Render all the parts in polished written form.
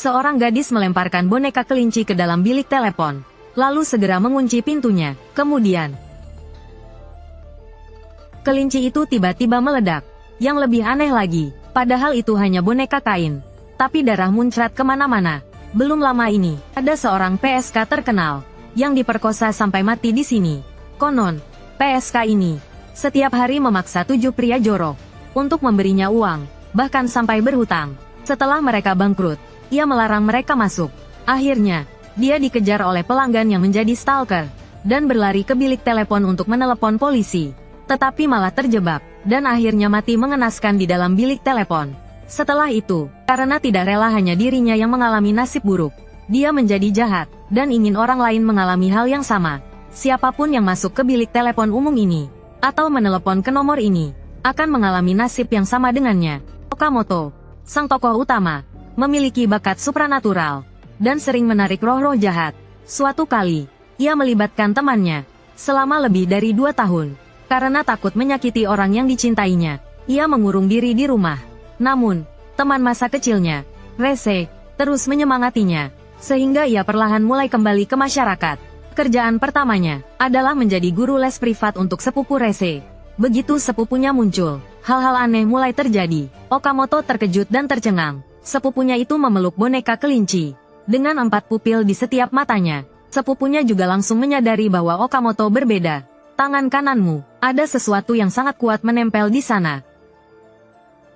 Seorang gadis melemparkan boneka kelinci ke dalam bilik telepon, lalu segera mengunci pintunya. Kemudian, kelinci itu tiba-tiba meledak. Yang lebih aneh lagi, padahal itu hanya boneka kain, tapi darah muncrat kemana-mana. Belum lama ini, ada seorang PSK terkenal yang diperkosa sampai mati di sini. Konon, PSK ini setiap hari memaksa 7 pria jorok untuk memberinya uang, bahkan sampai berhutang. Setelah mereka bangkrut, ia melarang mereka masuk. Akhirnya, dia dikejar oleh pelanggan yang menjadi stalker dan berlari ke bilik telepon untuk menelepon polisi. Tetapi malah terjebak, dan akhirnya mati mengenaskan di dalam bilik telepon. Setelah itu, karena tidak rela hanya dirinya yang mengalami nasib buruk, dia menjadi jahat, dan ingin orang lain mengalami hal yang sama. Siapapun yang masuk ke bilik telepon umum ini, atau menelepon ke nomor ini, akan mengalami nasib yang sama dengannya. Okamoto, sang tokoh utama, memiliki bakat supranatural, dan sering menarik roh-roh jahat. Suatu kali, ia melibatkan temannya, selama lebih dari 2 tahun. Karena takut menyakiti orang yang dicintainya, ia mengurung diri di rumah. Namun, teman masa kecilnya, Rese, terus menyemangatinya, sehingga ia perlahan mulai kembali ke masyarakat. Kerjaan pertamanya adalah menjadi guru les privat untuk sepupu Rese. Begitu sepupunya muncul, hal-hal aneh mulai terjadi. Okamoto terkejut dan tercengang. Sepupunya itu memeluk boneka kelinci dengan 4 pupil di setiap matanya. Sepupunya juga langsung menyadari bahwa Okamoto berbeda. Tangan kananmu, ada sesuatu yang sangat kuat menempel di sana.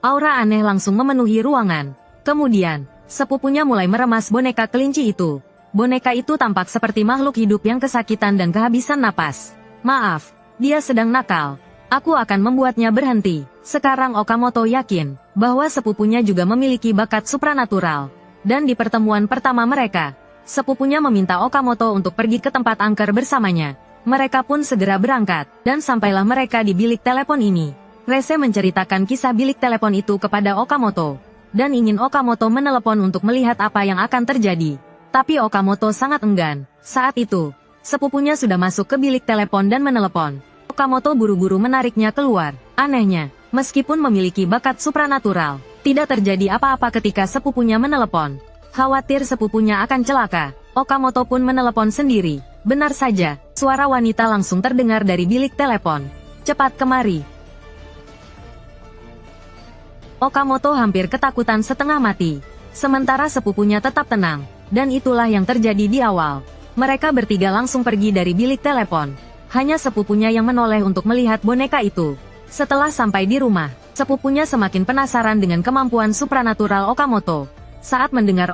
Aura aneh langsung memenuhi ruangan. Kemudian, sepupunya mulai meremas boneka kelinci itu. Boneka itu tampak seperti makhluk hidup yang kesakitan dan kehabisan napas. Maaf, dia sedang nakal. Aku akan membuatnya berhenti. Sekarang Okamoto yakin bahwa sepupunya juga memiliki bakat supranatural. Dan di pertemuan pertama mereka, sepupunya meminta Okamoto untuk pergi ke tempat angker bersamanya. Mereka pun segera berangkat, dan sampailah mereka di bilik telepon ini. Rese menceritakan kisah bilik telepon itu kepada Okamoto, dan ingin Okamoto menelepon untuk melihat apa yang akan terjadi. Tapi Okamoto sangat enggan. Saat itu, sepupunya sudah masuk ke bilik telepon dan menelepon. Okamoto buru-buru menariknya keluar. Anehnya, meskipun memiliki bakat supranatural, tidak terjadi apa-apa ketika sepupunya menelepon. Khawatir sepupunya akan celaka, Okamoto pun menelepon sendiri. Benar saja, suara wanita langsung terdengar dari bilik telepon. Cepat kemari. Okamoto hampir ketakutan setengah mati. Sementara sepupunya tetap tenang, dan itulah yang terjadi di awal. Mereka bertiga langsung pergi dari bilik telepon. Hanya sepupunya yang menoleh untuk melihat boneka itu. Setelah sampai di rumah, sepupunya semakin penasaran dengan kemampuan supranatural Okamoto. Saat mendengar